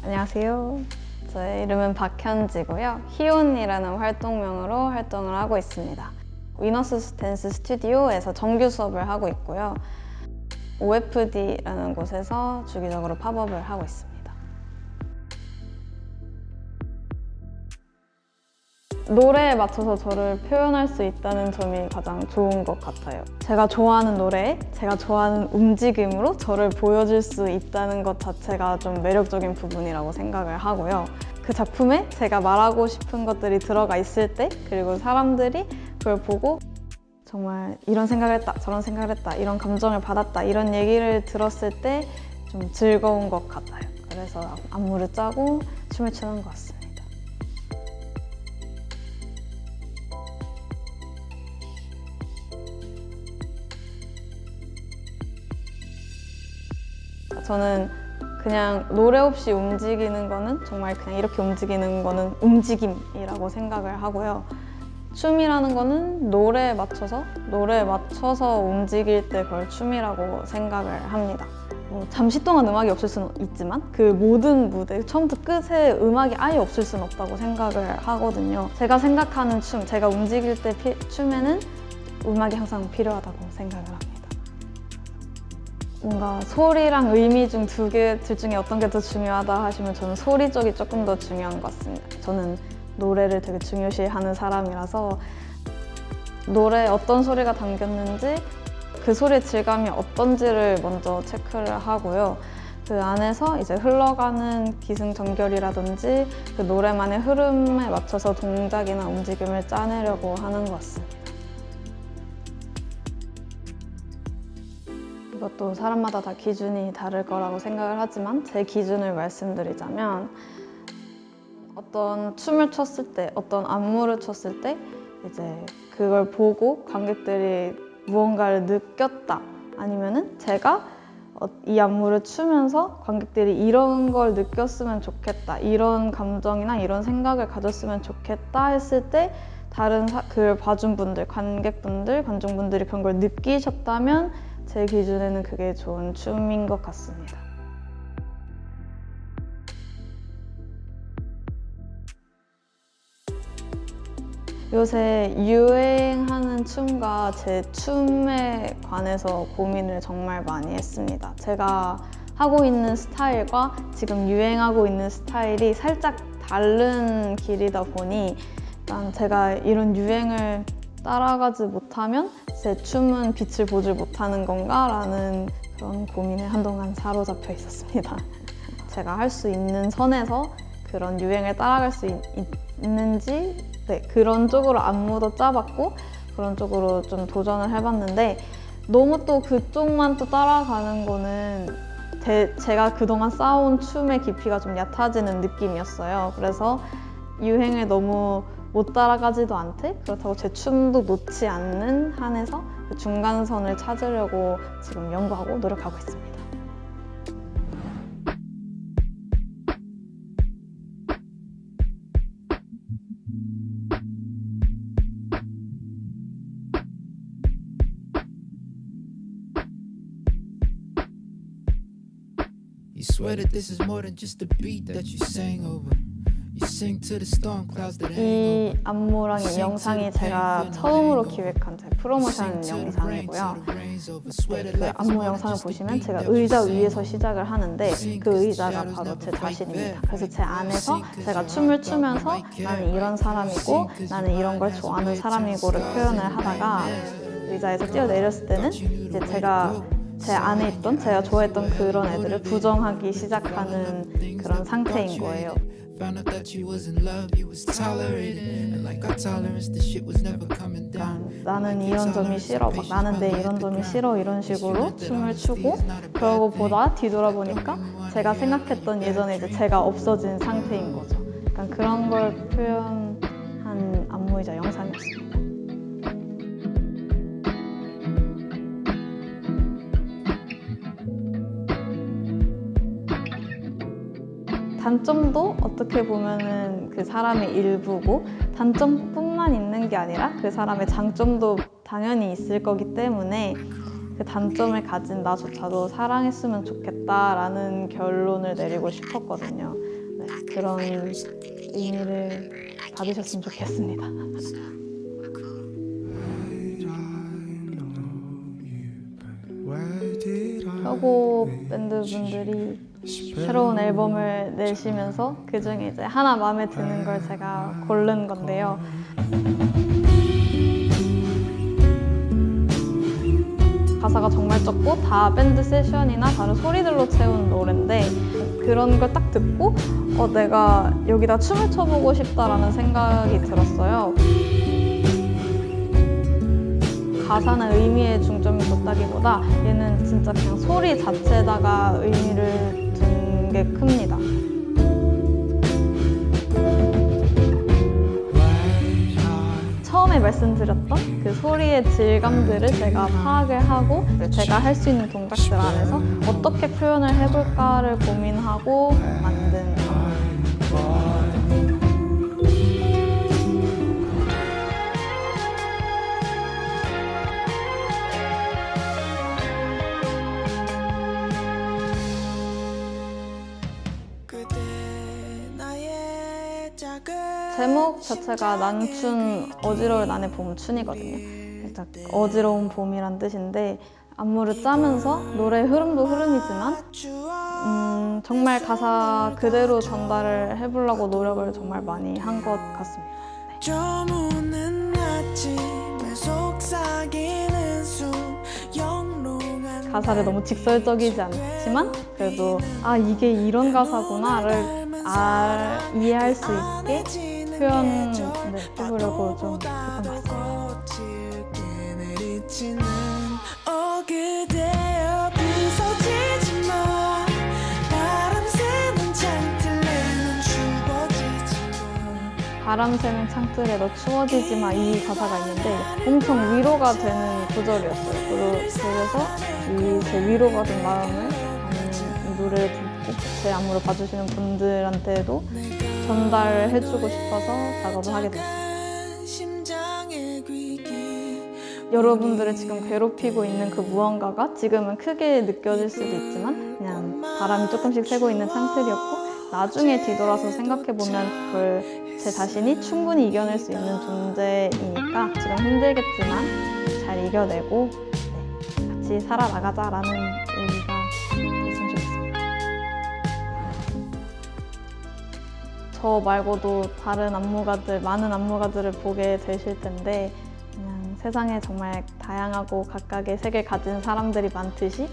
안녕하세요. 저의 이름은 박현지고요. 희온이라는 활동명으로 활동을 하고 있습니다. 위너스 댄스 스튜디오에서 정규 수업을 하고 있고요. OFD라는 곳에서 주기적으로 팝업을 하고 있습니다. 노래에 맞춰서 저를 표현할 수 있다는 점이 가장 좋은 것 같아요. 제가 좋아하는 노래에 제가 좋아하는 움직임으로 저를 보여줄 수 있다는 것 자체가 좀 매력적인 부분이라고 생각을 하고요. 그 작품에 제가 말하고 싶은 것들이 들어가 있을 때, 그리고 사람들이 그걸 보고 정말 이런 생각을 했다, 저런 생각을 했다, 이런 감정을 받았다, 이런 얘기를 들었을 때 좀 즐거운 것 같아요. 그래서 안무를 짜고 춤을 추는 것 같습니다. 저는 그냥 노래 없이 움직이는 거는 정말 그냥 이렇게 움직이는 거는 움직임이라고 생각을 하고요. 춤이라는 거는 노래에 맞춰서 움직일 때 그걸 춤이라고 생각을 합니다. 잠시 동안 음악이 없을 수는 있지만 그 모든 무대 처음부터 끝에 음악이 아예 없을 수는 없다고 생각을 하거든요. 제가 생각하는 춤, 제가 움직일 때 춤에는 음악이 항상 필요하다고 생각을 합니다. 뭔가 소리랑 의미 중 둘 중에 어떤 게 더 중요하다 하시면 저는 소리 쪽이 조금 더 중요한 것 같습니다. 저는 노래를 되게 중요시하는 사람이라서 노래에 어떤 소리가 담겼는지 그 소리의 질감이 어떤지를 먼저 체크를 하고요. 그 안에서 이제 흘러가는 기승전결이라든지 그 노래만의 흐름에 맞춰서 동작이나 움직임을 짜내려고 하는 것 같습니다. 이것도 사람마다 다 기준이 다를 거라고 생각을 하지만 제 기준을 말씀드리자면 어떤 춤을 췄을 때, 어떤 안무를 췄을 때 이제 그걸 보고 관객들이 무언가를 느꼈다, 아니면은 제가 이 안무를 추면서 관객들이 이런 걸 느꼈으면 좋겠다, 이런 감정이나 이런 생각을 가졌으면 좋겠다 했을 때 다른 그걸 봐준 분들, 관객분들, 관중분들이 그런 걸 느끼셨다면 제 기준에는 그게 좋은 춤인 것 같습니다. 요새 유행하는 춤과 제 춤에 관해서 고민을 정말 많이 했습니다. 제가 하고 있는 스타일과 지금 유행하고 있는 스타일이 살짝 다른 길이다 보니 일단 제가 이런 유행을 따라가지 못하면 제 춤은 빛을 보지 못하는 건가? 라는 그런 고민에 한동안 사로잡혀 있었습니다. 제가 할 수 있는 선에서 그런 유행을 따라갈 수 있는지 그런 쪽으로 안무도 짜봤고 그런 쪽으로 좀 도전을 해봤는데 너무 또 그쪽만 또 따라가는 거는 제가 그동안 쌓아온 춤의 깊이가 좀 얕아지는 느낌이었어요. 그래서 유행을 너무 못 따라가지도 않되 그렇다고 제 춤도 놓지 않는 한에서 그 중간선을 찾으려고 지금 연구하고 노력하고 있습니다. You swear that this is more than just a beat that you sang over. You sing to the storm clouds that hang over. 이 안무랑 이 영상이 제가 처음으로 기획한 제 프로모션 영상이고요. 그 안무 영상을 보시면 제가 의자 위에서 시작을 하는데 그 의자가 바로 제 자신입니다. 그래서 제 안에서 제가 춤을 추면서 나는 이런 사람이고 나는 이런 걸 좋아하는 사람이고를 표현을 하다가 의자에서 뛰어내렸을 때는 이제 제가 제 안에 있던 제가 좋아했던 그런 애들을 부정하기 시작하는 그런 상태인 거예요. 나는 이런 점이 싫어, 막 나는 내 이런 점이 싫어 이런 식으로 춤을 추고 그러고 보다 뒤돌아보니까 제가 생각했던 예전에 이제 제가 없어진 상태인 거죠. 약간 그런 걸 표현한 안무이자 영상이었습니다. 단점도 어떻게 보면은 그 사람의 일부고 단점뿐만 있는 게 아니라 그 사람의 장점도 당연히 있을 거기 때문에 그 단점을 가진 나조차도 사랑했으면 좋겠다라는 결론을 내리고 싶었거든요. 그런 의미를 받으셨으면 좋겠습니다. 혁오 밴드분들이 새로운 앨범을 내시면서 그 중에 이제 하나 마음에 드는 걸 제가 고른 건데요. 가사가 정말 적고 다 밴드 세션이나 다른 소리들로 채운 노래인데 그런 걸 딱 듣고 내가 여기다 춤을 춰보고 싶다라는 생각이 들었어요. 가사는 의미에 중점을 뒀다기보다 얘는 진짜 그냥 소리 자체에다가 의미를 둔 게 큽니다. 처음에 말씀드렸던 그 소리의 질감들을 제가 파악을 하고 제가 할 수 있는 동작들 안에서 어떻게 표현을 해볼까를 고민하고 만든 제목 자체가 난춘 어지러울 난의 봄춘이거든요. 일단 어지러운 봄이란 뜻인데 안무를 짜면서 노래의 흐름도 흐름이지만 정말 가사 그대로 전달을 해보려고 노력을 정말 많이 한 것 같습니다. 가사를 너무 직설적이지 않지만 그래도 이게 이런 가사구나를 이해할 수 있게 표현을 해보려고 좀 했던 것 같습니다. 바람 새는 창틀에 너 추워지지 마 이 가사가 있는데 엄청 위로가 되는 구절이었어요. 그래서 제 위로가 된 마음을 이 노래를 듣고 제 안무를 봐주시는 분들한테도 전달을 해주고 싶어서 작업을 하게 됐습니다. 여러분들을 지금 괴롭히고 있는 그 무언가가 지금은 크게 느껴질 수도 있지만 그냥 바람이 조금씩 새고 있는 창틀이었고 나중에 뒤돌아서 생각해보면 그걸 제 자신이 충분히 이겨낼 수 있는 존재이니까 지금 힘들겠지만 잘 이겨내고 같이 살아나가자라는 의미가 됐으면 좋겠습니다. 저 말고도 다른 안무가들, 많은 안무가들을 보게 되실 텐데 그냥 세상에 정말 다양하고 각각의 색을 가진 사람들이 많듯이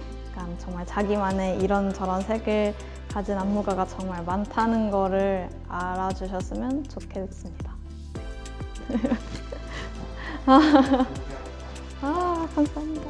정말 자기만의 이런저런 색을 가진 안무가가 정말 많다는 거를 알아주셨으면 좋겠습니다. 감사합니다.